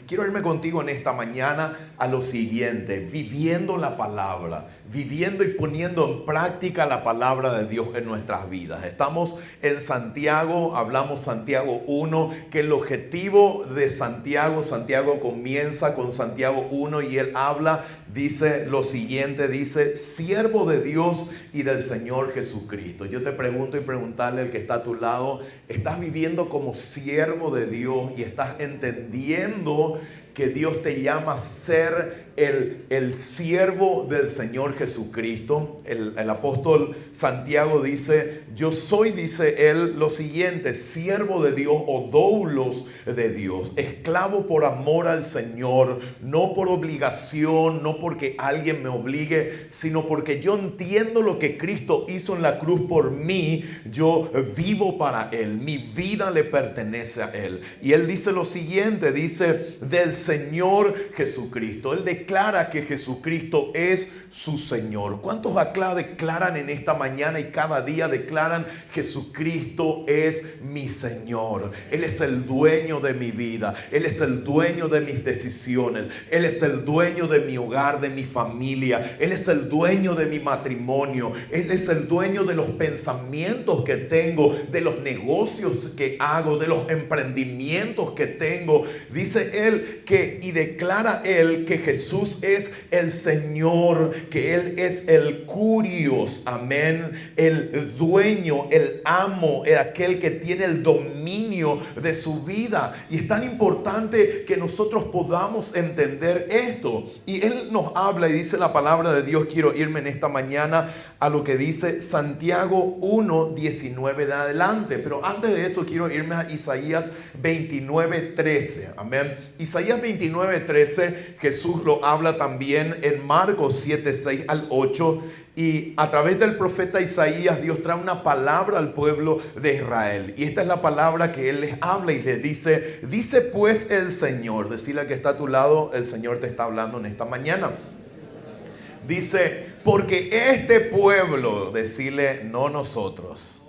quiero irme contigo en esta mañana a lo siguiente: viviendo la palabra, viviendo y poniendo en práctica la palabra de Dios en nuestras vidas. Estamos en Santiago, hablamos Santiago 1, que el objetivo de Santiago comienza con Santiago 1 y él habla, dice lo siguiente, dice: siervo de Dios y del Señor Jesucristo. Yo te pregunto y preguntarle al que está a tu lado: ¿estás viviendo como siervo de Dios y estás entendiendo que Dios te llama a ser el siervo del Señor Jesucristo? El apóstol Santiago dice: yo soy, dice él, lo siguiente, siervo de Dios o doulos de Dios, esclavo por amor al Señor, no por obligación, no porque alguien me obligue, sino porque yo entiendo lo que Cristo hizo en la cruz por mí. Yo vivo para Él, mi vida le pertenece a Él. Y él dice lo siguiente, dice: del Señor Jesucristo. Él declara que Jesucristo es su Señor. ¿Cuántos acá declaran en esta mañana y cada día declaran: Jesucristo es mi Señor? Él es el dueño de mi vida. Él es el dueño de mis decisiones. Él es el dueño de mi hogar, de mi familia. Él es el dueño de mi matrimonio. Él es el dueño de los pensamientos que tengo, de los negocios que hago, de los emprendimientos que tengo. Dice él que, y declara él, que Jesús es el Señor, que Él es el Curios, amén, el dueño, el amo, aquel que tiene el dominio de su vida. Y es tan importante que nosotros podamos entender esto. Y Él nos habla y dice la palabra de Dios. Quiero irme en esta mañana a lo que dice Santiago 1:19 de adelante. Pero antes de eso quiero irme a Isaías 29:13. Amén. Isaías 29:13, Jesús lo habla también en Marcos 7:6 al 8. Y a través del profeta Isaías, Dios trae una palabra al pueblo de Israel. Y esta es la palabra que Él les habla y les dice: dice pues el Señor. Decirle al que está a tu lado: el Señor te está hablando en esta mañana. Dice: porque este pueblo, decirle, no nosotros.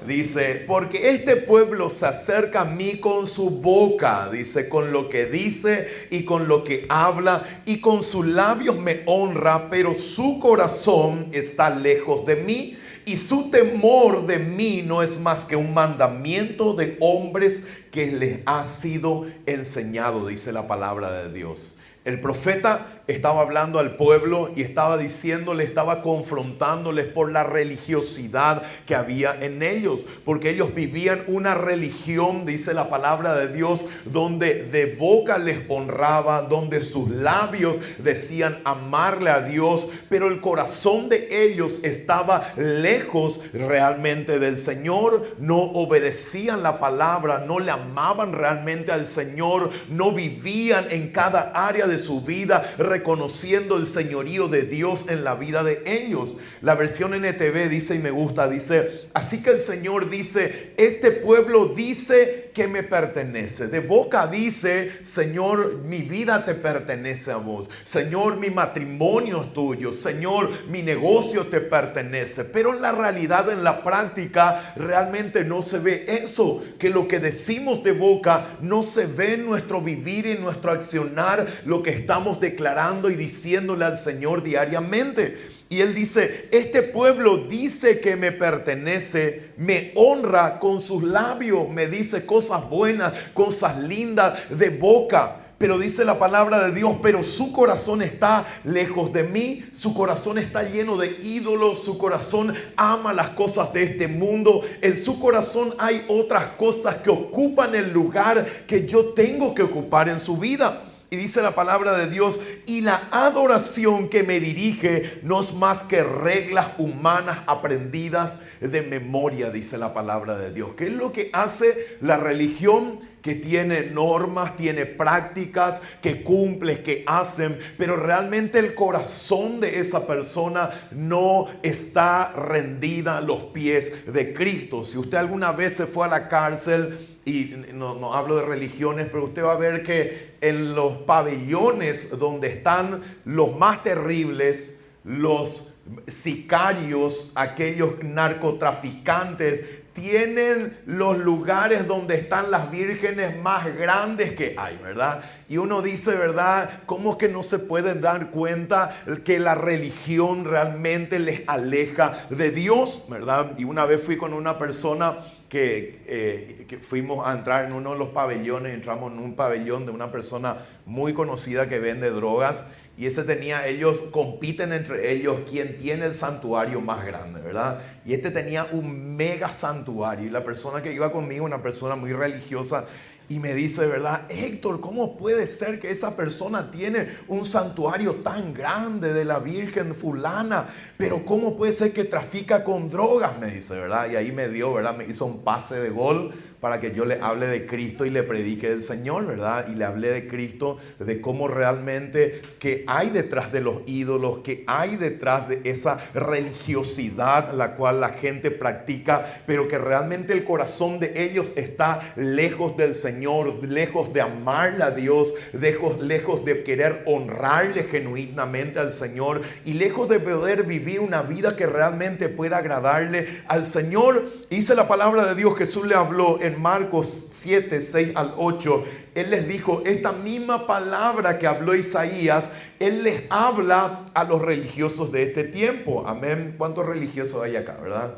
Dice: porque este pueblo se acerca a mí con su boca, dice, con lo que dice y con lo que habla, y con sus labios me honra, pero su corazón está lejos de mí, y su temor de mí no es más que un mandamiento de hombres que les ha sido enseñado, dice la palabra de Dios. El profeta estaba hablando al pueblo y estaba diciéndole, estaba confrontándoles por la religiosidad que había en ellos, porque ellos vivían una religión, dice la palabra de Dios, donde de boca les honraba, donde sus labios decían amarle a Dios, pero el corazón de ellos estaba lejos realmente del Señor. No obedecían la palabra, no le amaban realmente al Señor, no vivían en cada área de su vida reconociendo el señorío de Dios en la vida de ellos. La versión NTV dice, y me gusta, dice: así que el Señor dice, este pueblo dice que me pertenece. De boca dice: Señor, mi vida te pertenece a vos. Señor, mi matrimonio es tuyo. Señor, mi negocio te pertenece. Pero en la realidad, en la práctica, realmente no se ve eso. Que lo que decimos de boca no se ve en nuestro vivir y en nuestro accionar, lo que estamos declarando y diciéndole al Señor diariamente. Y Él dice: este pueblo dice que me pertenece, me honra con sus labios, me dice cosas buenas, cosas lindas de boca. Pero dice la palabra de Dios: pero su corazón está lejos de mí, su corazón está lleno de ídolos, su corazón ama las cosas de este mundo, en su corazón hay otras cosas que ocupan el lugar que yo tengo que ocupar en su vida. Y dice la palabra de Dios: y la adoración que me dirige no es más que reglas humanas aprendidas de memoria, dice la palabra de Dios. ¿Qué es lo que hace la religión? Que tiene normas, tiene prácticas, que cumples, que hacen, pero realmente el corazón de esa persona no está rendida a los pies de Cristo. Si usted alguna vez se fue a la cárcel, y no hablo de religiones, pero usted va a ver que en los pabellones donde están los más terribles, los sicarios, aquellos narcotraficantes tienen los lugares donde están las vírgenes más grandes que hay, ¿verdad? Y uno dice, ¿verdad? ¿Cómo que no se pueden dar cuenta que la religión realmente les aleja de Dios, ¿verdad? Y una vez fui con una persona que fuimos a entrar en uno de los pabellones, entramos en un pabellón de una persona muy conocida que vende drogas. Y ellos compiten entre ellos quién tiene el santuario más grande, ¿verdad? Y este tenía un mega santuario. Y la persona que iba conmigo, una persona muy religiosa, y me dice, ¿verdad? Héctor, ¿cómo puede ser que esa persona tiene un santuario tan grande de la Virgen fulana? Pero ¿cómo puede ser que trafica con drogas? Me dice, ¿verdad? Y ahí me dio, ¿verdad? Me hizo un pase de gol para que yo le hable de Cristo y le predique del Señor, ¿verdad? Y le hablé de Cristo, de cómo realmente que hay detrás de los ídolos, que hay detrás de esa religiosidad la cual la gente practica, pero que realmente el corazón de ellos está lejos del Señor, lejos de amarle a Dios, lejos de querer honrarle genuinamente al Señor y lejos de poder vivir una vida que realmente pueda agradarle al Señor. Dice la palabra de Dios, Jesús le habló en Marcos 7, 6 al 8, Él les dijo, esta misma palabra que habló Isaías, Él les habla a los religiosos de este tiempo. Amén. ¿Cuántos religiosos hay acá, verdad?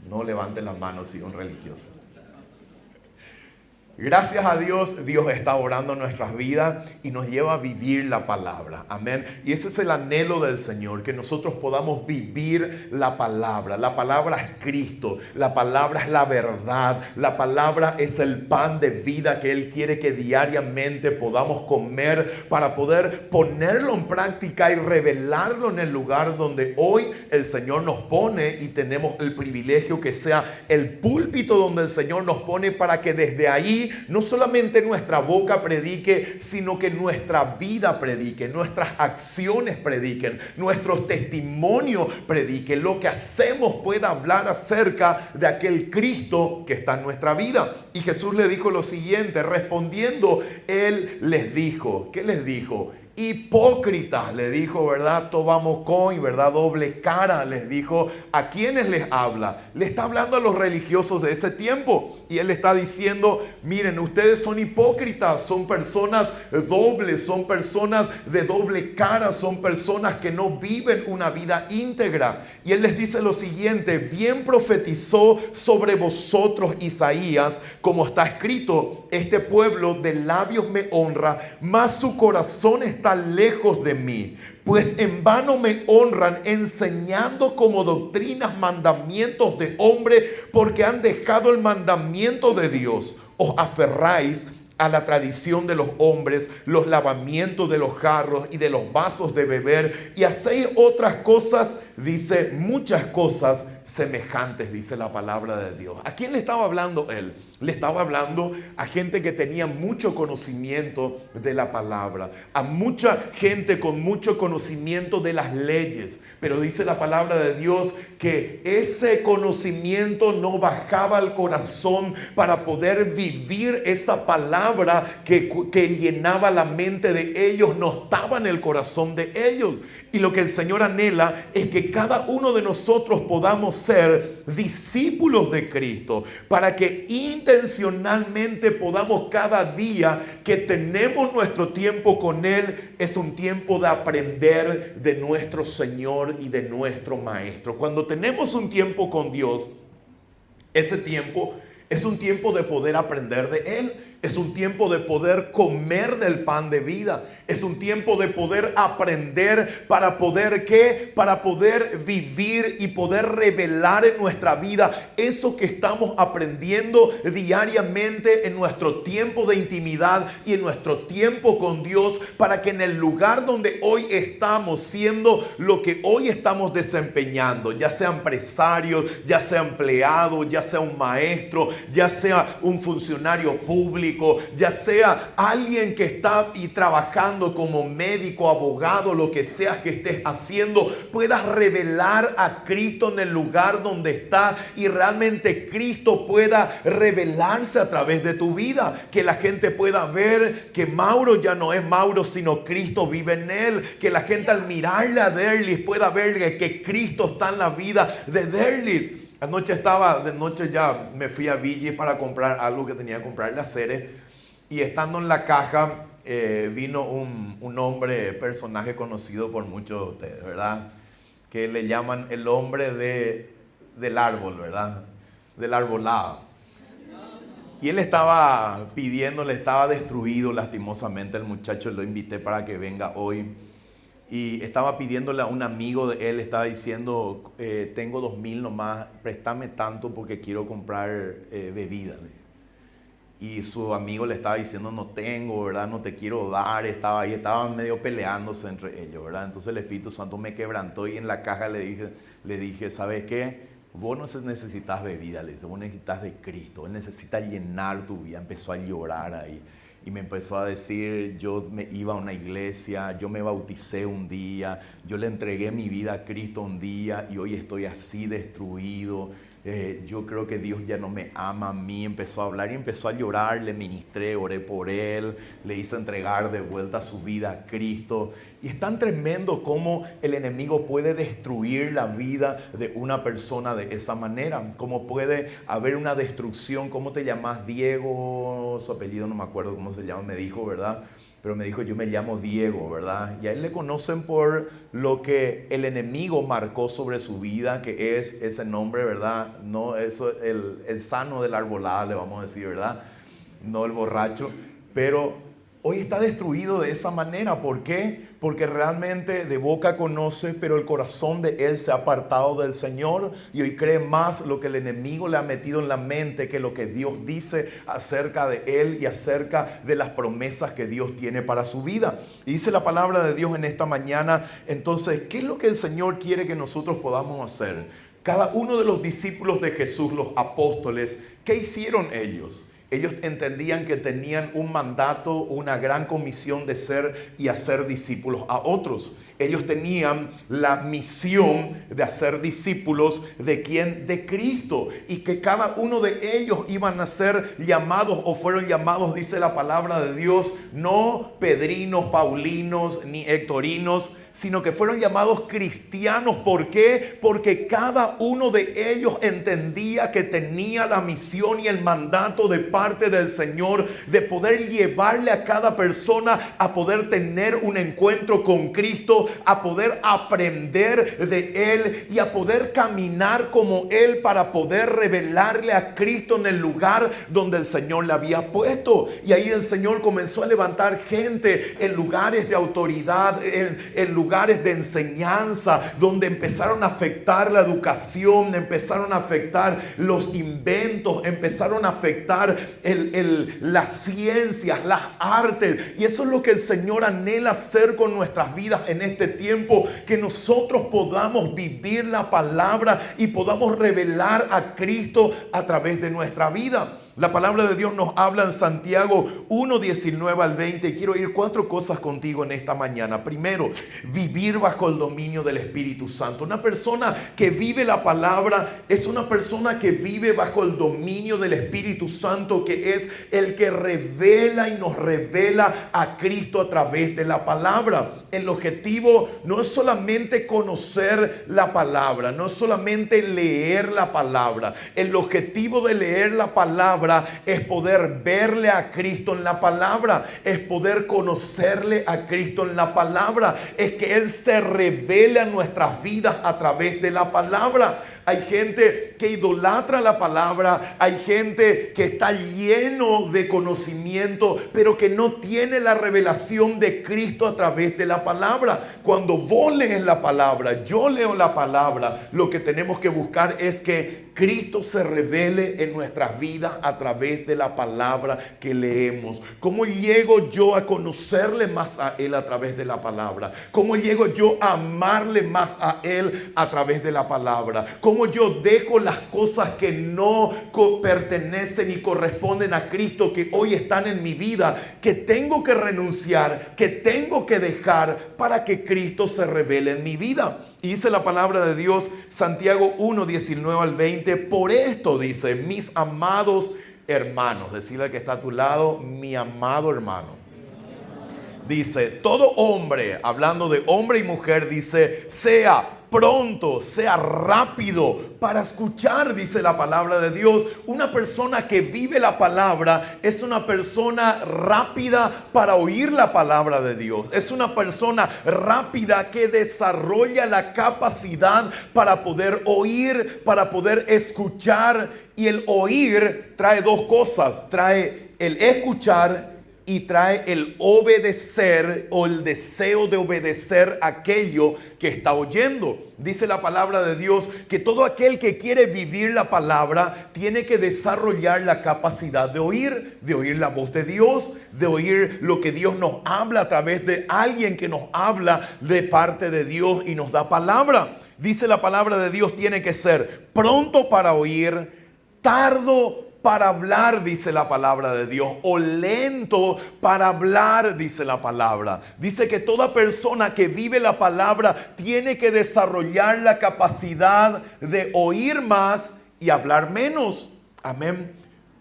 No levanten las manos si son religiosos. Gracias a Dios, Dios está orando en nuestras vidas y nos lleva a vivir la palabra. Amén. Y ese es el anhelo del Señor, que nosotros podamos vivir la palabra. La palabra es Cristo, la palabra es la verdad, la palabra es el pan de vida que Él quiere que diariamente podamos comer para poder ponerlo en práctica y revelarlo en el lugar donde hoy el Señor nos pone, y tenemos el privilegio que sea el púlpito donde el Señor nos pone para que desde ahí no solamente nuestra boca predique, sino que nuestra vida predique, nuestras acciones prediquen, nuestro testimonio predique, lo que hacemos pueda hablar acerca de aquel Cristo que está en nuestra vida. Y Jesús le dijo lo siguiente, respondiendo, Él les dijo, ¿qué les dijo? Hipócritas, le dijo, ¿verdad? Tobamocón, ¿verdad? Doble cara, les dijo. ¿A quiénes les habla? Le está hablando a los religiosos de ese tiempo. Y Él está diciendo, miren, ustedes son hipócritas, son personas dobles, son personas de doble cara, son personas que no viven una vida íntegra. Y Él les dice lo siguiente, bien profetizó sobre vosotros Isaías, como está escrito, este pueblo de labios me honra, mas su corazón está lejos de mí. Pues en vano me honran enseñando como doctrinas mandamientos de hombre, porque han dejado el mandamiento de Dios. Os aferráis a la tradición de los hombres, los lavamientos de los jarros y de los vasos de beber, y hacéis otras cosas, dice, muchas cosas semejantes, dice la palabra de Dios. ¿A quién le estaba hablando Él? Le estaba hablando a gente que tenía mucho conocimiento de la palabra, a mucha gente con mucho conocimiento de las leyes. Pero dice la palabra de Dios que ese conocimiento no bajaba al corazón para poder vivir esa palabra que llenaba la mente de ellos, no estaba en el corazón de ellos. Y lo que el Señor anhela es que cada uno de nosotros podamos ser discípulos de Cristo, para que intencionalmente podamos cada día que tenemos nuestro tiempo con Él, es un tiempo de aprender de nuestro Señor y de nuestro Maestro. Cuando tenemos un tiempo con Dios, ese tiempo es un tiempo de poder aprender de Él. Es un tiempo de poder comer del pan de vida. Es un tiempo de poder aprender para poder ¿qué? Para poder vivir y poder revelar en nuestra vida eso que estamos aprendiendo diariamente en nuestro tiempo de intimidad y en nuestro tiempo con Dios, para que en el lugar donde hoy estamos siendo lo que hoy estamos desempeñando, ya sea empresario, ya sea empleado, ya sea un maestro, ya sea un funcionario público, ya sea alguien que está y trabajando como médico, abogado, lo que sea que estés haciendo, puedas revelar a Cristo en el lugar donde está y realmente Cristo pueda revelarse a través de tu vida, que la gente pueda ver que Mauro ya no es Mauro, sino Cristo vive en él, que la gente al mirarle a Derlis pueda ver que Cristo está en la vida de Derlis. Anoche de noche ya me fui a Ville para comprar algo que tenía que comprarle a Cere. Y estando en la caja, vino un hombre, personaje conocido por muchos de ustedes, ¿verdad? Que le llaman el hombre del árbol, ¿verdad? Del arbolado. Y él estaba pidiéndole, estaba destruido lastimosamente. El muchacho lo invité para que venga hoy. Y estaba pidiéndole a un amigo de él, estaba diciendo, tengo 2,000 nomás, préstame tanto porque quiero comprar bebida. Y su amigo le estaba diciendo, no tengo, ¿verdad? No te quiero dar. Estaba ahí, estaban medio peleándose entre ellos, ¿verdad? Entonces el Espíritu Santo me quebrantó y en la caja le dije, ¿sabes qué? Vos no necesitas bebida, le dice, vos necesitas de Cristo. Él necesita llenar tu vida. Empezó a llorar ahí. Y me empezó a decir, yo me iba a una iglesia, yo me bauticé un día, yo le entregué mi vida a Cristo un día y hoy estoy así destruido. Yo creo que Dios ya no me ama a mí. Empezó a hablar y empezó a llorar, le ministré, oré por él, le hice entregar de vuelta su vida a Cristo. Y es tan tremendo cómo el enemigo puede destruir la vida de una persona de esa manera. Cómo puede haber una destrucción. ¿Cómo te llamas? Diego, su apellido no me acuerdo cómo se llama, me dijo, ¿verdad? Pero me dijo, yo me llamo Diego, ¿verdad? Y a él le conocen por lo que el enemigo marcó sobre su vida, que es ese nombre, ¿verdad? No, eso, el sano de la arbolada, le vamos a decir, ¿verdad? No el borracho. Pero hoy está destruido de esa manera. ¿Por qué? Porque realmente de boca conoce, pero el corazón de él se ha apartado del Señor y hoy cree más lo que el enemigo le ha metido en la mente que lo que Dios dice acerca de él y acerca de las promesas que Dios tiene para su vida. Y dice la palabra de Dios en esta mañana, entonces, ¿qué es lo que el Señor quiere que nosotros podamos hacer? Cada uno de los discípulos de Jesús, los apóstoles, ¿qué hicieron ellos? Ellos entendían que tenían un mandato, una gran comisión de ser y hacer discípulos a otros. Ellos tenían la misión de hacer discípulos de quién, de Cristo, y que cada uno de ellos iban a ser llamados o fueron llamados, dice la palabra de Dios, no Pedrinos, Paulinos ni Hectorinos, sino que fueron llamados cristianos. ¿Por qué? Porque cada uno de ellos entendía que tenía la misión y el mandato de parte del Señor de poder llevarle a cada persona a poder tener un encuentro con Cristo, a poder aprender de Él y a poder caminar como Él para poder revelarle a Cristo en el lugar donde el Señor le había puesto. Y ahí el Señor comenzó a levantar gente en lugares de autoridad, en lugares de enseñanza, donde empezaron a afectar la educación, empezaron a afectar los inventos, empezaron a afectar las ciencias, las artes. Y eso es lo que el Señor anhela hacer con nuestras vidas en este tiempo, que nosotros podamos vivir la palabra y podamos revelar a Cristo a través de nuestra vida. La palabra de Dios nos habla en Santiago 1:19 al 20. Quiero ir 4 cosas contigo en esta mañana. Primero, vivir bajo el dominio del Espíritu Santo. Una persona que vive la palabra es una persona que vive bajo el dominio del Espíritu Santo, que es el que revela y nos revela a Cristo a través de la palabra. El objetivo no es solamente conocer la palabra, no es solamente leer la palabra. El objetivo de leer la palabra es poder verle a Cristo en la palabra, es poder conocerle a Cristo en la palabra, es que Él se revele a nuestras vidas a través de la palabra. Hay gente que idolatra la palabra, hay gente que está lleno de conocimiento, pero que no tiene la revelación de Cristo a través de la palabra. Cuando vos lees la palabra, yo leo la palabra, lo que tenemos que buscar es que Cristo se revele en nuestras vidas a través de la palabra que leemos. ¿Cómo llego yo a conocerle más a Él a través de la palabra? ¿Cómo llego yo a amarle más a Él a través de la palabra? ¿Cómo yo dejo las cosas que no pertenecen y corresponden a Cristo, que hoy están en mi vida, que tengo que renunciar, que tengo que dejar para que Cristo se revele en mi vida? Y dice la palabra de Dios, Santiago 1:19 al 20, por esto dice, mis amados hermanos, decirle al que está a tu lado, mi amado hermano. Dice, todo hombre, hablando de hombre y mujer, dice, sea pronto, sea rápido para escuchar, dice la palabra de Dios. Una persona que vive la palabra es una persona rápida para oír la palabra de Dios. Es una persona rápida que desarrolla la capacidad para poder oír, para poder escuchar. Y el oír trae dos cosas, trae el escuchar y trae el obedecer o el deseo de obedecer aquello que está oyendo. Dice la palabra de Dios que todo aquel que quiere vivir la palabra tiene que desarrollar la capacidad de oír la voz de Dios, de oír lo que Dios nos habla a través de alguien que nos habla de parte de Dios y nos da palabra. Dice la palabra de Dios tiene que ser pronto para oír, tardo para hablar, dice la palabra de Dios, o lento para hablar, dice la palabra. Dice que toda persona que vive la palabra tiene que desarrollar la capacidad de oír más y hablar menos. Amén.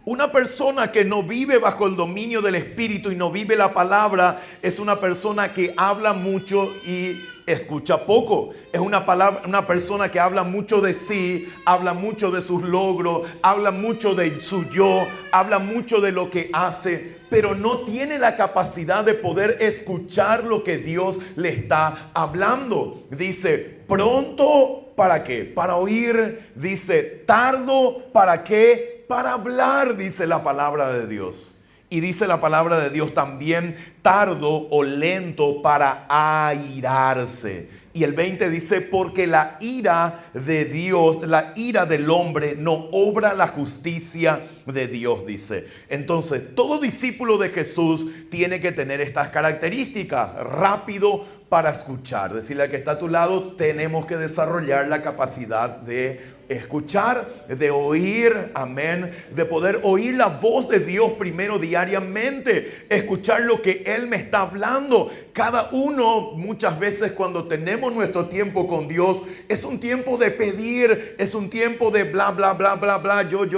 Una persona que no vive bajo el dominio del Espíritu y no vive la palabra es una persona que habla mucho y escucha poco. Es una persona que habla mucho de sí, habla mucho de sus logros, habla mucho de su yo, habla mucho de lo que hace, pero no tiene la capacidad de poder escuchar lo que Dios le está hablando. Dice, pronto, ¿para qué? Para oír. Dice, tardo, ¿para qué? Para hablar, dice la palabra de Dios. Y dice la palabra de Dios también, tardo o lento para airarse. Y el 20 dice, porque la ira de Dios, la ira del hombre no obra la justicia de Dios, dice. Entonces, todo discípulo de Jesús tiene que tener estas características. Rápido para escuchar. Decirle al que está a tu lado, tenemos que desarrollar la capacidad de escuchar, de oír, amén, de poder oír la voz de Dios primero diariamente, escuchar lo que Él me está hablando. Cada uno, muchas veces cuando tenemos nuestro tiempo con Dios, es un tiempo de pedir, es un tiempo de bla, bla, bla, bla, bla, yo,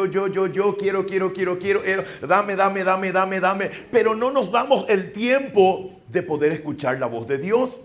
quiero, dame, pero no nos damos el tiempo de poder escuchar la voz de Dios,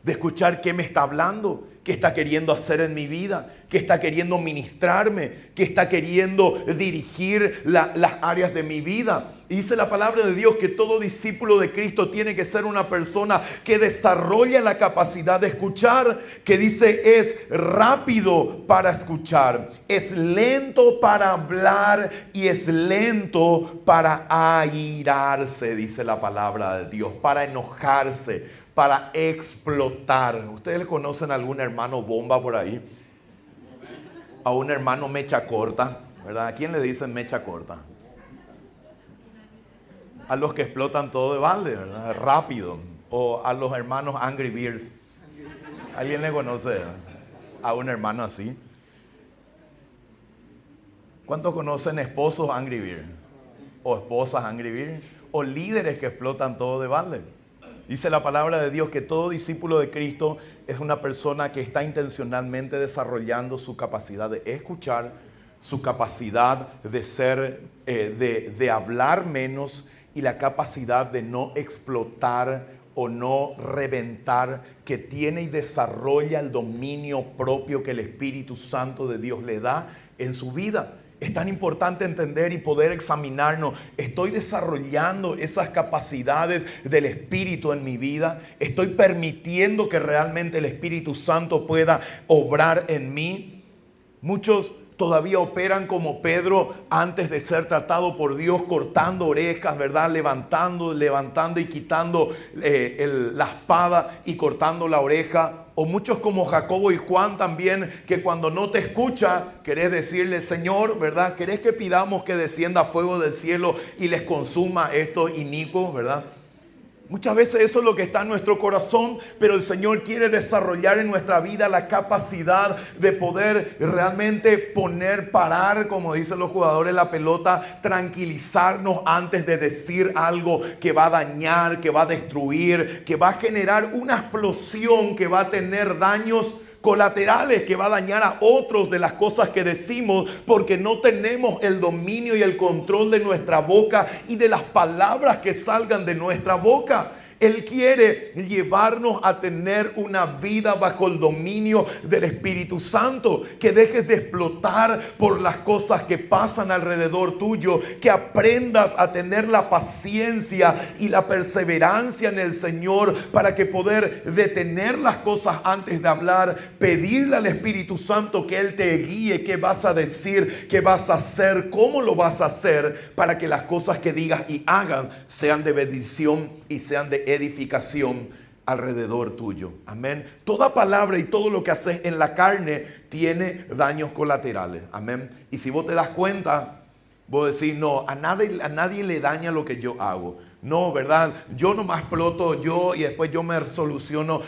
de escuchar qué me está hablando, qué está queriendo hacer en mi vida, qué está queriendo ministrarme, qué está queriendo dirigir las áreas de mi vida. Y dice la palabra de Dios que todo discípulo de Cristo tiene que ser una persona que desarrolla la capacidad de escuchar, que dice es rápido para escuchar, es lento para hablar y es lento para airarse, dice la palabra de Dios, para enojarse, para explotar. ¿Ustedes le conocen a algún hermano bomba por ahí? A un hermano mecha corta, ¿verdad? ¿A quién le dicen mecha corta? A los que explotan todo de balde, ¿verdad? Rápido. O a los hermanos Angry Birds. ¿Alguien le conoce a un hermano así? ¿Cuántos conocen esposos Angry Birds? O esposas Angry Birds? O líderes que explotan todo de balde. Dice la palabra de Dios que todo discípulo de Cristo es una persona que está intencionalmente desarrollando su capacidad de escuchar, su capacidad de ser, de hablar menos y la capacidad de no explotar o no reventar, que tiene y desarrolla el dominio propio que el Espíritu Santo de Dios le da en su vida. Es tan importante entender y poder examinarnos. ¿Estoy desarrollando esas capacidades del Espíritu en mi vida? ¿Estoy permitiendo que realmente el Espíritu Santo pueda obrar en mí? Muchos todavía operan como Pedro antes de ser tratado por Dios, cortando orejas, ¿verdad? Levantando y quitando la espada y cortando la oreja. O muchos como Jacobo y Juan también, que cuando no te escucha, querés decirle, Señor, ¿verdad? ¿Querés que pidamos que descienda fuego del cielo y les consuma estos inicuos, ¿verdad? Muchas veces eso es lo que está en nuestro corazón, pero el Señor quiere desarrollar en nuestra vida la capacidad de poder realmente parar, como dicen los jugadores, la pelota, tranquilizarnos antes de decir algo que va a dañar, que va a destruir, que va a generar una explosión que va a tener daños colaterales, que va a dañar a otros de las cosas que decimos, porque no tenemos el dominio y el control de nuestra boca y de las palabras que salgan de nuestra boca. Él quiere llevarnos a tener una vida bajo el dominio del Espíritu Santo. Que dejes de explotar por las cosas que pasan alrededor tuyo. Que aprendas a tener la paciencia y la perseverancia en el Señor para que poder detener las cosas antes de hablar. Pedirle al Espíritu Santo que Él te guíe, qué vas a decir, qué vas a hacer, cómo lo vas a hacer, para que las cosas que digas y hagan sean de bendición y sean de edificación alrededor tuyo. Amén. Toda palabra y todo lo que haces en la carne tiene daños colaterales. Amén. Y si vos te das cuenta, vos decís, no, a nadie le daña lo que yo hago. No, ¿verdad? Yo nomás exploto yo y después yo me soluciono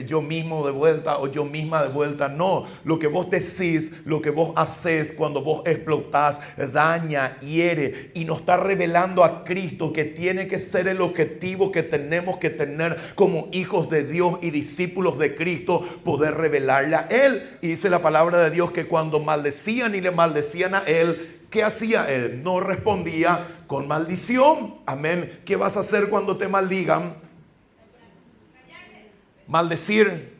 yo mismo de vuelta o yo misma de vuelta. No, lo que vos decís, lo que vos haces cuando vos explotás, daña, hiere y nos está revelando a Cristo, que tiene que ser el objetivo que tenemos que tener como hijos de Dios y discípulos de Cristo, poder revelarle a Él. Y dice la palabra de Dios que cuando maldecían y le maldecían a Él, ¿qué hacía Él? No respondía con maldición. Amén. ¿Qué vas a hacer cuando te maldigan? Maldecir.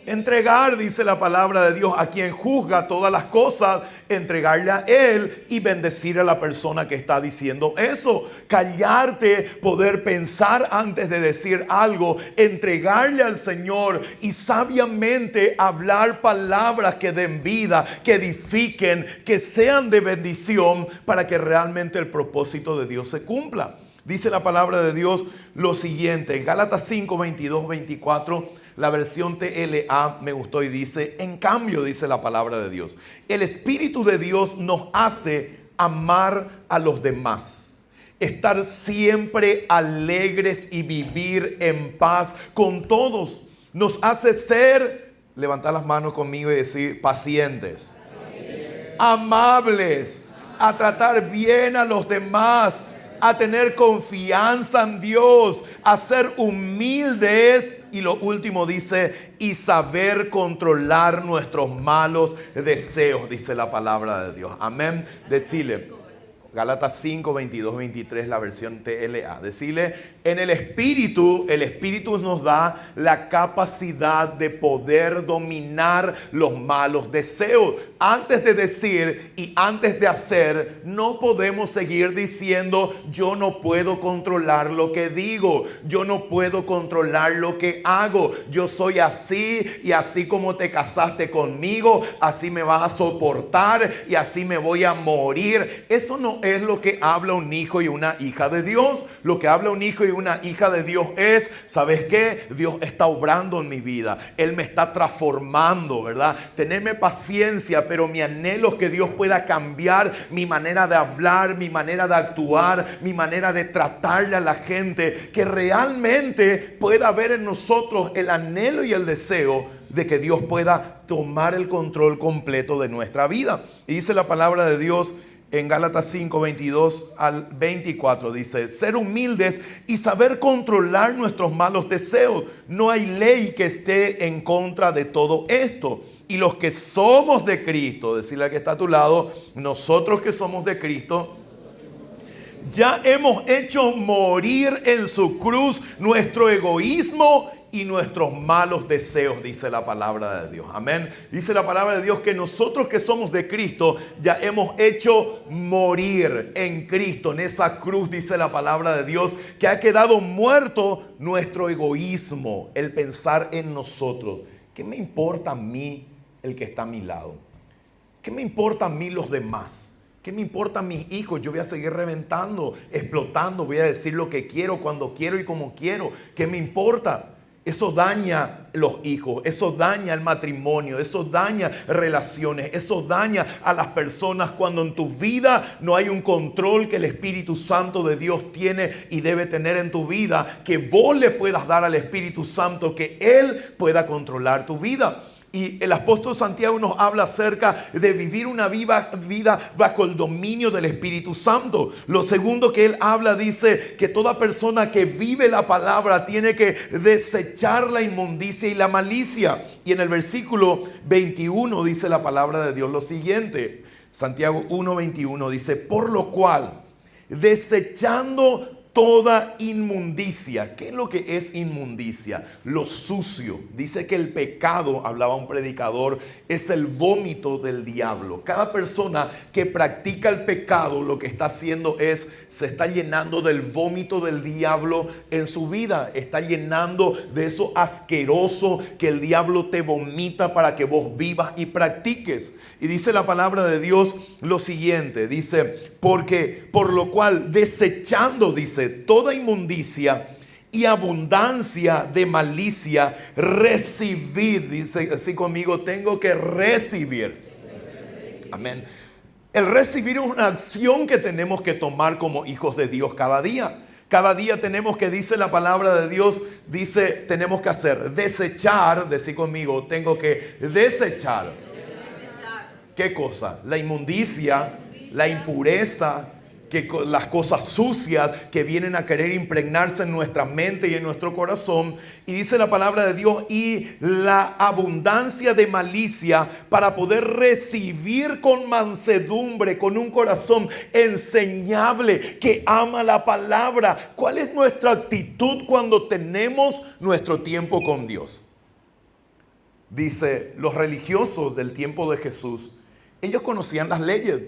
Entregar, dice la palabra de Dios, a quien juzga todas las cosas, entregarle a Él y bendecir a la persona que está diciendo eso. Callarte, poder pensar antes de decir algo, entregarle al Señor y sabiamente hablar palabras que den vida, que edifiquen, que sean de bendición para que realmente el propósito de Dios se cumpla. Dice la palabra de Dios lo siguiente, en Gálatas 5, 22, 24, la versión TLA me gustó y dice, en cambio, dice la palabra de Dios, el Espíritu de Dios nos hace amar a los demás, estar siempre alegres y vivir en paz con todos. Nos hace ser, levantar las manos conmigo y decir, pacientes, amables, a tratar bien a los demás, a tener confianza en Dios, a ser humildes y lo último dice, y saber controlar nuestros malos deseos, dice la palabra de Dios. Amén. Decirle, Gálatas 5, 22, 23, la versión TLA. Decirle, en el Espíritu nos da la capacidad de poder dominar los malos deseos. Antes de decir y antes de hacer, no podemos seguir diciendo, yo no puedo controlar lo que digo, yo no puedo controlar lo que hago, yo soy así y así como te casaste conmigo, así me vas a soportar y así me voy a morir. Eso no es lo que habla un hijo y una hija de Dios. Lo que habla un hijo y una hija de Dios es, ¿sabes qué? Dios está obrando en mi vida, Él me está transformando, ¿verdad? Tenerme paciencia, pero mi anhelo es que Dios pueda cambiar mi manera de hablar, mi manera de actuar, mi manera de tratarle a la gente, que realmente pueda haber en nosotros el anhelo y el deseo de que Dios pueda tomar el control completo de nuestra vida. Y dice la palabra de Dios en Gálatas 5, 22 al 24, dice, ser humildes y saber controlar nuestros malos deseos. No hay ley que esté en contra de todo esto. Y los que somos de Cristo, decirle al que está a tu lado, nosotros que somos de Cristo, ya hemos hecho morir en su cruz nuestro egoísmo y nuestros malos deseos, dice la palabra de Dios. Amén. Dice la palabra de Dios que nosotros que somos de Cristo ya hemos hecho morir en Cristo, en esa cruz, dice la palabra de Dios, que ha quedado muerto nuestro egoísmo, el pensar en nosotros. ¿Qué me importa a mí el que está a mi lado? ¿Qué me importa a mí los demás? ¿Qué me importa a mis hijos? Yo voy a seguir reventando, explotando, voy a decir lo que quiero, cuando quiero y como quiero. ¿Qué me importa? Eso daña los hijos, eso daña el matrimonio, eso daña relaciones, eso daña a las personas cuando en tu vida no hay un control que el Espíritu Santo de Dios tiene y debe tener en tu vida, que vos le puedas dar al Espíritu Santo, que Él pueda controlar tu vida. Y el apóstol Santiago nos habla acerca de vivir una vida bajo el dominio del Espíritu Santo. Lo segundo que él habla, dice que toda persona que vive la palabra tiene que desechar la inmundicia y la malicia. Y en el versículo 21 dice la palabra de Dios lo siguiente. Santiago 1:21 dice, por lo cual, desechando toda inmundicia. ¿Qué es lo que es inmundicia? Lo sucio. Dice que el pecado, hablaba un predicador, es el vómito del diablo. Cada persona que practica el pecado lo que está haciendo es, se está llenando del vómito del diablo en su vida. Está llenando de eso asqueroso que el diablo te vomita para que vos vivas y practiques. Y dice la palabra de Dios lo siguiente, dice, porque por lo cual desechando, dice, toda inmundicia y abundancia de malicia, recibid, dice así conmigo, tengo que recibir. Amén. El recibir es una acción que tenemos que tomar como hijos de Dios cada día. Cada día tenemos que, dice la palabra de Dios, dice, tenemos que hacer, desechar, decir conmigo, tengo que desechar. ¿Qué cosa? La inmundicia, la impureza, las cosas sucias que vienen a querer impregnarse en nuestra mente y en nuestro corazón. Y dice la palabra de Dios, y la abundancia de malicia, para poder recibir con mansedumbre, con un corazón enseñable que ama la palabra. ¿Cuál es nuestra actitud cuando tenemos nuestro tiempo con Dios? Dice, los religiosos del tiempo de Jesús, ellos conocían las leyes,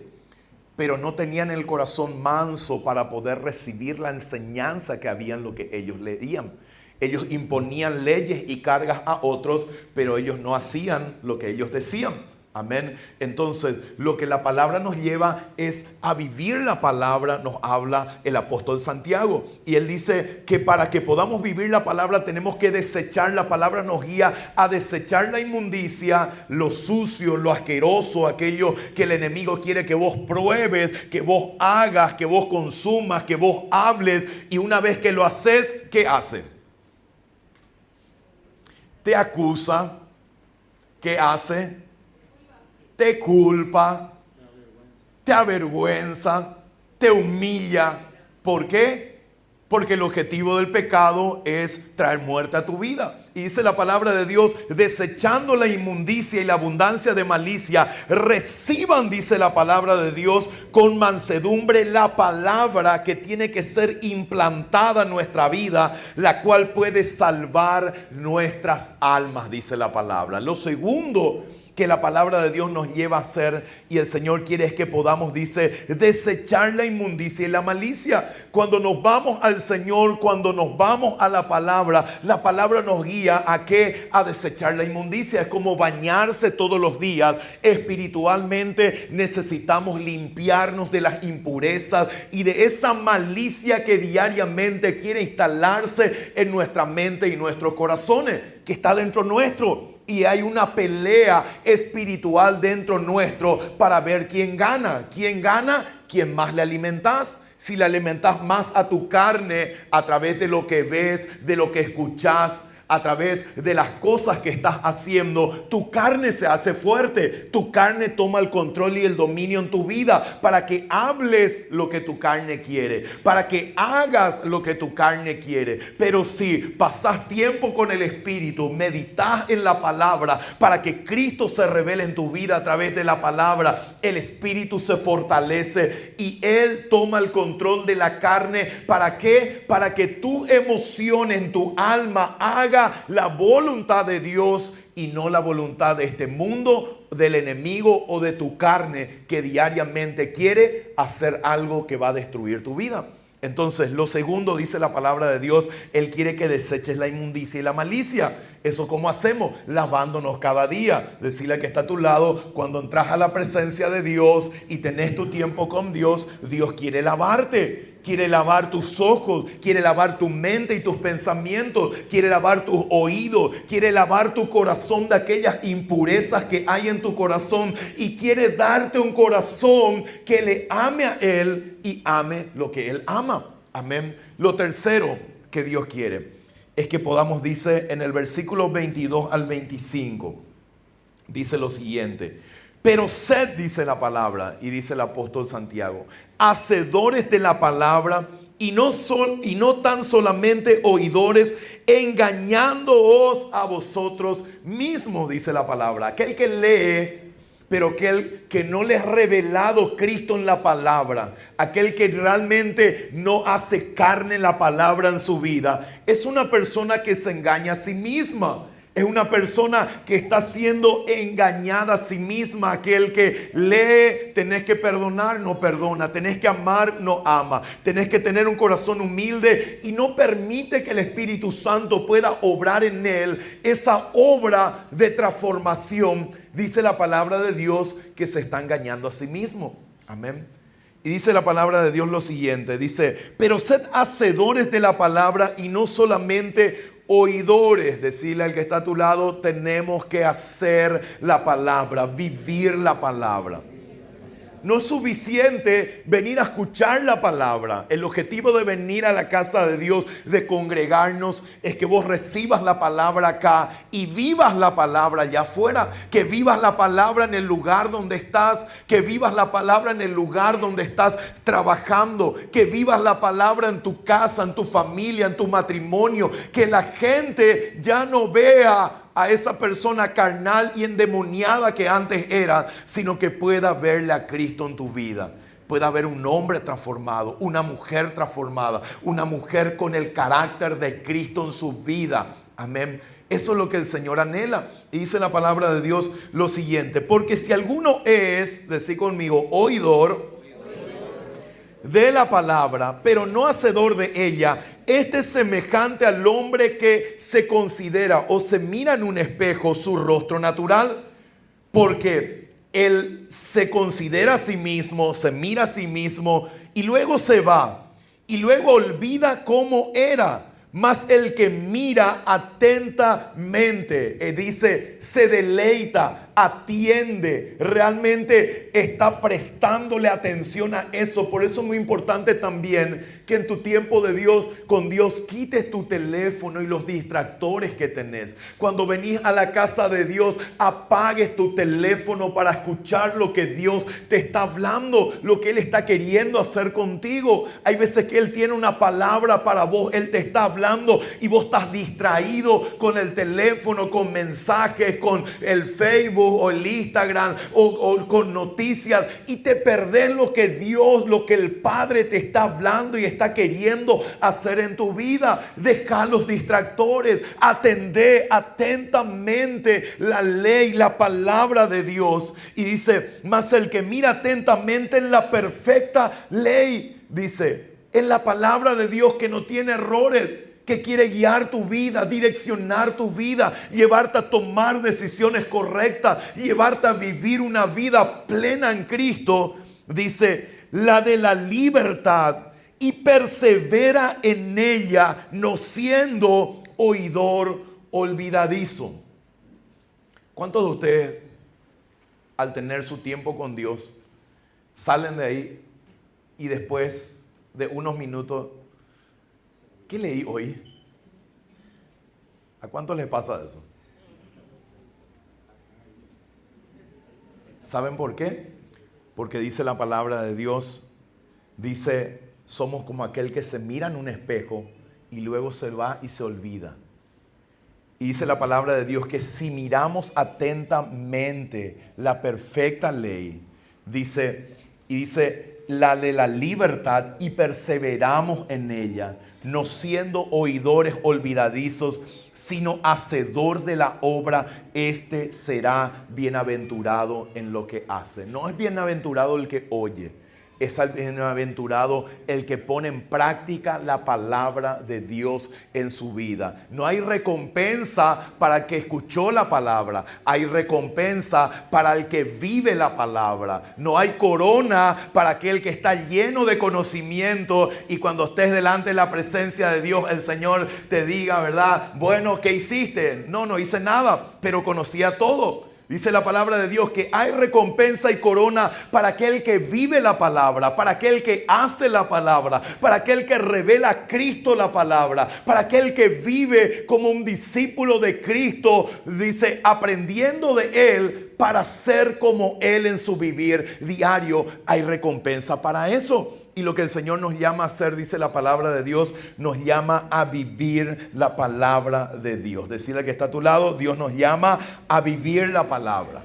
pero no tenían el corazón manso para poder recibir la enseñanza que había en lo que ellos leían. Ellos imponían leyes y cargas a otros, pero ellos no hacían lo que ellos decían. Amén. Entonces, lo que la palabra nos lleva es a vivir la palabra, nos habla el apóstol Santiago. Y él dice que para que podamos vivir la palabra tenemos que desechar. La palabra nos guía a desechar la inmundicia, lo sucio, lo asqueroso, aquello que el enemigo quiere que vos pruebes, que vos hagas, que vos consumas, que vos hables. Y una vez que lo haces, ¿qué hace? Te acusa. ¿Qué hace? Te culpa, te avergüenza, te humilla. ¿Por qué? Porque el objetivo del pecado es traer muerte a tu vida. Y dice la palabra de Dios, desechando la inmundicia y la abundancia de malicia, reciban, dice la palabra de Dios, con mansedumbre la palabra que tiene que ser implantada en nuestra vida, la cual puede salvar nuestras almas, dice la palabra. Lo segundo que la palabra de Dios nos lleva a hacer, y el Señor quiere, es que podamos, dice, desechar la inmundicia y la malicia. Cuando nos vamos al Señor, cuando nos vamos a la palabra nos guía a qué, a desechar la inmundicia. Es como bañarse todos los días. Espiritualmente necesitamos limpiarnos de las impurezas y de esa malicia que diariamente quiere instalarse en nuestra mente y nuestros corazones, que está dentro nuestro. Y hay una pelea espiritual dentro nuestro para ver quién gana. ¿Quién gana? ¿Quién más le alimentas? Si le alimentas más a tu carne a través de lo que ves, de lo que escuchas, a través de las cosas que estás haciendo, tu carne se hace fuerte. Tu carne toma el control y el dominio en tu vida para que hables lo que tu carne quiere, para que hagas lo que tu carne quiere. Pero si pasas tiempo con el Espíritu, meditas en la palabra para que Cristo se revele en tu vida a través de la palabra, el Espíritu se fortalece y Él toma el control de la carne. ¿Para qué? Para que tu emoción en tu alma haga la voluntad de Dios y no la voluntad de este mundo, del enemigo o de tu carne que diariamente quiere hacer algo que va a destruir tu vida. Entonces, lo segundo, dice la palabra de Dios, Él quiere que deseches la inmundicia y la malicia. ¿Eso cómo hacemos? Lavándonos cada día. Decirle al que está a tu lado, cuando entras a la presencia de Dios y tenés tu tiempo con Dios, Dios quiere lavarte. Quiere lavar tus ojos, quiere lavar tu mente y tus pensamientos, quiere lavar tus oídos, quiere lavar tu corazón de aquellas impurezas que hay en tu corazón y quiere darte un corazón que le ame a Él y ame lo que Él ama. Amén. Lo tercero que Dios quiere es que podamos, dice en el versículo 22 al 25, dice lo siguiente: pero sed, dice la palabra, y dice el apóstol Santiago, hacedores de la palabra y no tan solamente oidores, engañándoos a vosotros mismos, dice la palabra. Aquel que lee pero aquel que no le ha revelado Cristo en la palabra, aquel que realmente no hace carne la palabra en su vida, es una persona que se engaña a sí misma. Es una persona que está siendo engañada a sí misma. Aquel que lee, tenés que perdonar, no perdona. Tenés que amar, no ama. Tenés que tener un corazón humilde y no permite que el Espíritu Santo pueda obrar en él esa obra de transformación. Dice la palabra de Dios que se está engañando a sí mismo. Amén. Y dice la palabra de Dios lo siguiente. Dice, pero sed hacedores de la palabra y no solamente oidores. Decirle al que está a tu lado, tenemos que hacer la palabra, vivir la palabra. No es suficiente venir a escuchar la palabra. El objetivo de venir a la casa de Dios, de congregarnos, es que vos recibas la palabra acá y vivas la palabra allá afuera. Que vivas la palabra en el lugar donde estás. Que vivas la palabra en el lugar donde estás trabajando. Que vivas la palabra en tu casa, en tu familia, en tu matrimonio. Que la gente ya no vea a esa persona carnal y endemoniada que antes era, sino que pueda verle a Cristo en tu vida. Pueda ver un hombre transformado, una mujer transformada, una mujer con el carácter de Cristo en su vida. Amén. Eso es lo que el Señor anhela. Y dice la palabra de Dios lo siguiente: porque si alguno es, decí conmigo, oidor de la palabra, pero no hacedor de ella, este es semejante al hombre que se considera o se mira en un espejo su rostro natural, porque él se considera a sí mismo, se mira a sí mismo y luego se va y luego olvida cómo era. Mas el que mira atentamente, dice, se deleita, atiende, realmente está prestándole atención a eso. Por eso es muy importante también que en tu tiempo de Dios, con Dios, quites tu teléfono y los distractores que tenés. Cuando venís a la casa de Dios, apagues tu teléfono para escuchar lo que Dios te está hablando, lo que Él está queriendo hacer contigo. Hay veces que Él tiene una palabra para vos, Él te está hablando y vos estás distraído con el teléfono, con mensajes, con el Facebook o el Instagram o con noticias, y te perdés lo que Dios, lo que el Padre te está hablando y está queriendo hacer en tu vida. Deja los distractores, atendé atentamente la ley, la palabra de Dios. Y dice, mas el que mira atentamente en la perfecta ley, dice, en la palabra de Dios que no tiene errores, que quiere guiar tu vida, direccionar tu vida, llevarte a tomar decisiones correctas, llevarte a vivir una vida plena en Cristo. Dice, la de la libertad, y persevera en ella, no siendo oidor olvidadizo. ¿Cuántos de ustedes, al tener su tiempo con Dios, salen de ahí y después de unos minutos, ¿qué leí hoy? ¿A cuántos les pasa eso? ¿Saben por qué? Porque dice la palabra de Dios, dice, somos como aquel que se mira en un espejo y luego se va y se olvida. Y dice la palabra de Dios que si miramos atentamente la perfecta ley, dice la de la libertad, y perseveramos en ella, no siendo oidores olvidadizos, sino hacedor de la obra, este será bienaventurado en lo que hace. No es bienaventurado el que oye, es bienaventurado el que pone en práctica la palabra de Dios en su vida. No hay recompensa para el que escuchó la palabra, hay recompensa para el que vive la palabra. No hay corona para aquel que está lleno de conocimiento y cuando estés delante de la presencia de Dios, el Señor te diga, ¿verdad? Bueno, ¿qué hiciste? No hice nada, pero conocía todo. Dice la palabra de Dios que hay recompensa y corona para aquel que vive la palabra, para aquel que hace la palabra, para aquel que revela a Cristo la palabra, para aquel que vive como un discípulo de Cristo, dice, aprendiendo de Él para ser como Él en su vivir diario. Hay recompensa para eso. Y lo que el Señor nos llama a hacer, dice la palabra de Dios, nos llama a vivir la palabra de Dios. Decirle que está a tu lado, Dios nos llama a vivir la palabra.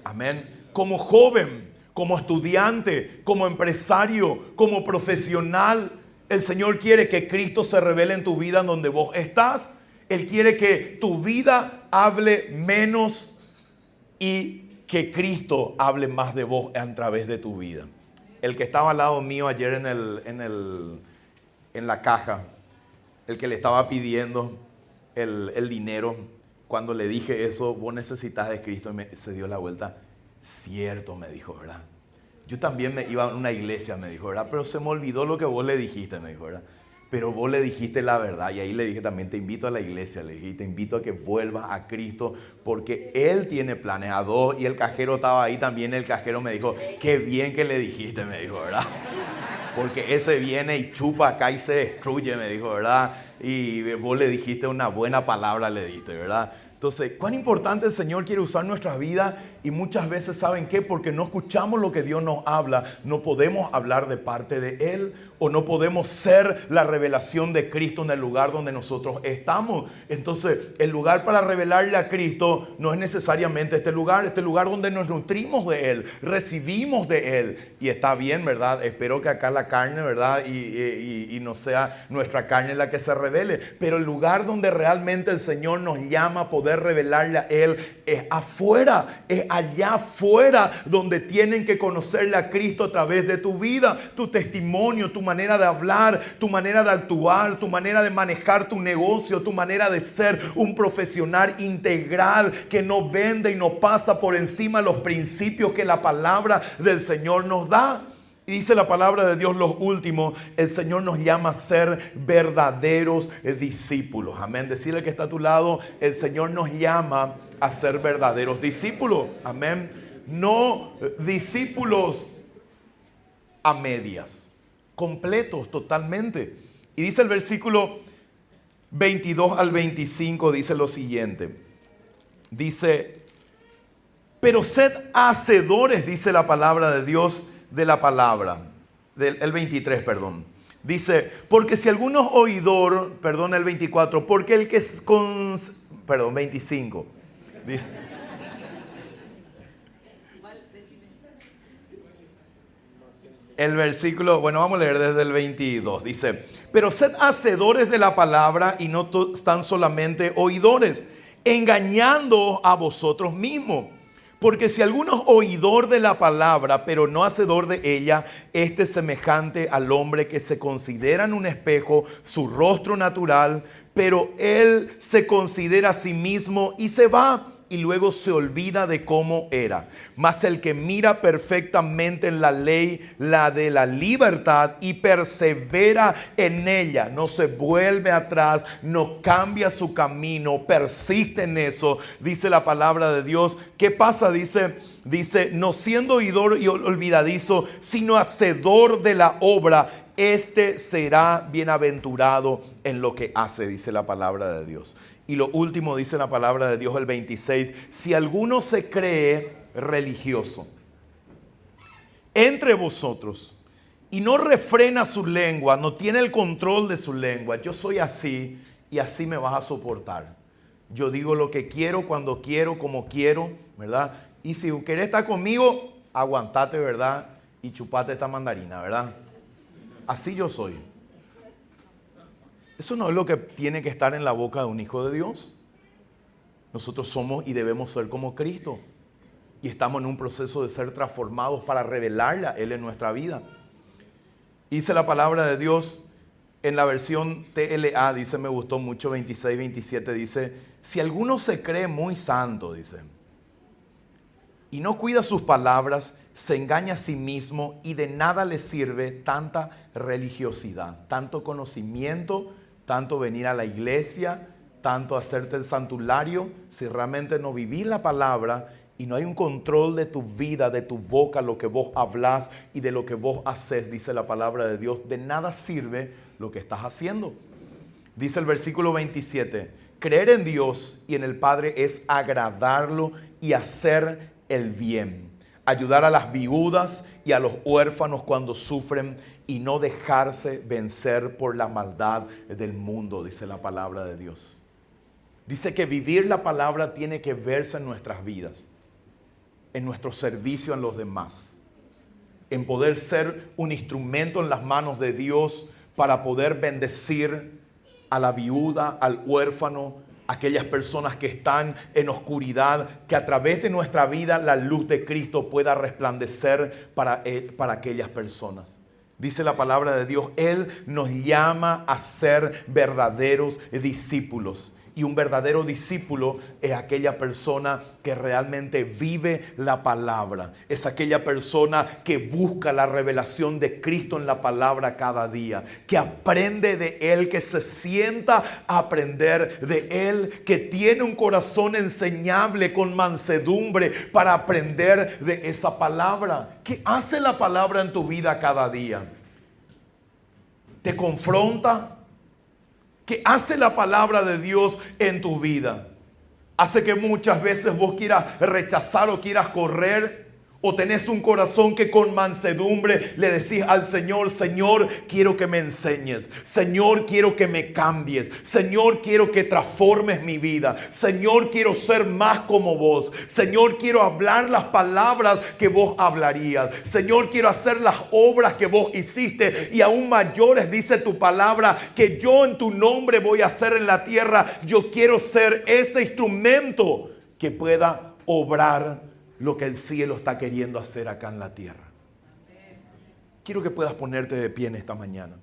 Amén. Como joven, como estudiante, como empresario, como profesional, el Señor quiere que Cristo se revele en tu vida en donde vos estás. Él quiere que tu vida hable menos y que Cristo hable más de vos a través de tu vida. El que estaba al lado mío ayer en la caja, el que le estaba pidiendo el dinero, cuando le dije eso, vos necesitas de Cristo, y se dio la vuelta. Cierto, me dijo, ¿verdad? Yo también me iba a una iglesia, me dijo, ¿verdad? Pero se me olvidó lo que vos le dijiste, me dijo, ¿verdad? Pero vos le dijiste la verdad. Y ahí le dije también, te invito a la iglesia, le dije, te invito a que vuelvas a Cristo, porque Él tiene planes a dos. Y el cajero estaba ahí también, el cajero me dijo, qué bien que le dijiste, me dijo, ¿verdad? Porque ese viene y chupa acá y se destruye, me dijo, ¿verdad? Y vos le dijiste una buena palabra, le diste, ¿verdad? Entonces, cuán importante el Señor quiere usar nuestras vidas, y muchas veces, ¿saben qué? Porque no escuchamos lo que Dios nos habla, no podemos hablar de parte de Él, o no podemos ser la revelación de Cristo en el lugar donde nosotros estamos. Entonces, el lugar para revelarle a Cristo no es necesariamente este lugar donde nos nutrimos de Él, recibimos de Él. Y está bien, ¿verdad? Espero que acá la carne, ¿verdad? Y no sea nuestra carne la que se revele. Pero el lugar donde realmente el Señor nos llama a poder revelarle a Él es afuera, es allá afuera donde tienen que conocerle a Cristo a través de tu vida, tu testimonio, tu manera de hablar, tu manera de actuar, tu manera de manejar tu negocio, tu manera de ser un profesional integral que no vende y no pasa por encima de los principios que la palabra del Señor nos da. Y dice la palabra de Dios, los últimos, el Señor nos llama a ser verdaderos discípulos. Amén. Decirle que está a tu lado, el Señor nos llama a ser verdaderos discípulos. Amén. No discípulos a medias, completos totalmente. Y dice el versículo 22 al 25, dice lo siguiente. Dice, pero sed hacedores, dice la palabra de Dios, de la palabra, el 23, perdón. Dice, porque si alguno es oidor, perdón, el 24, porque el que es 25. Dice, el versículo, bueno, vamos a leer desde el 22. Dice, pero sed hacedores de la palabra y no tan solamente oidores, engañando a vosotros mismos. Porque si alguno es oidor de la palabra, pero no hacedor de ella, este es semejante al hombre que se considera en un espejo su rostro natural, pero él se considera a sí mismo y se va, y luego se olvida de cómo era. Mas el que mira perfectamente en la ley, la de la libertad, y persevera en ella, no se vuelve atrás, no cambia su camino, persiste en eso, dice la palabra de Dios. ¿Qué pasa? Dice, no siendo oidor y olvidadizo, sino hacedor de la obra, este será bienaventurado en lo que hace, dice la palabra de Dios. Y lo último dice la palabra de Dios, el 26, si alguno se cree religioso entre vosotros y no refrena su lengua, no tiene el control de su lengua, yo soy así y así me vas a soportar. Yo digo lo que quiero, cuando quiero, como quiero, ¿verdad? Y si querés estar conmigo, aguantate, ¿verdad? Y chupate esta mandarina, ¿verdad? Así yo soy. Eso no es lo que tiene que estar en la boca de un hijo de Dios. Nosotros somos y debemos ser como Cristo. Y estamos en un proceso de ser transformados para revelarle a Él en nuestra vida. Dice la palabra de Dios en la versión TLA, dice, me gustó mucho, 26, 27, dice, si alguno se cree muy santo, dice, y no cuida sus palabras, se engaña a sí mismo y de nada le sirve tanta religiosidad, tanto conocimiento, tanto venir a la iglesia, tanto hacerte el santuario, si realmente no vivís la palabra y no hay un control de tu vida, de tu boca, lo que vos hablas y de lo que vos haces, dice la palabra de Dios, de nada sirve lo que estás haciendo. Dice el versículo 27, creer en Dios y en el Padre es agradarlo y hacer el bien, ayudar a las viudas y a los huérfanos cuando sufren y no dejarse vencer por la maldad del mundo, dice la palabra de Dios. Dice que vivir la palabra tiene que verse en nuestras vidas. en nuestro servicio a los demás, en poder ser un instrumento en las manos de Dios para poder bendecir a la viuda, al huérfano, aquellas personas que están en oscuridad, que a través de nuestra vida la luz de Cristo pueda resplandecer para aquellas personas. Dice la palabra de Dios, Él nos llama a ser verdaderos discípulos. Y un verdadero discípulo es aquella persona que realmente vive la palabra. Es aquella persona que busca la revelación de Cristo en la palabra cada día. Que aprende de Él, que se sienta a aprender de Él. Que tiene un corazón enseñable con mansedumbre para aprender de esa palabra. ¿Qué hace la palabra en tu vida cada día? ¿Te confronta? ¿Qué hace la palabra de Dios en tu vida? ¿Hace que muchas veces vos quieras rechazar o quieras correr? ¿O tenés un corazón que con mansedumbre le decís al Señor, Señor, quiero que me enseñes. Señor, quiero que me cambies. Señor, quiero que transformes mi vida. Señor, quiero ser más como vos. Señor, quiero hablar las palabras que vos hablarías. Señor, quiero hacer las obras que vos hiciste y aún mayores, dice tu palabra, que yo en tu nombre voy a hacer en la tierra. Yo quiero ser ese instrumento que pueda obrar lo que el cielo está queriendo hacer acá en la tierra. Quiero que puedas ponerte de pie en esta mañana.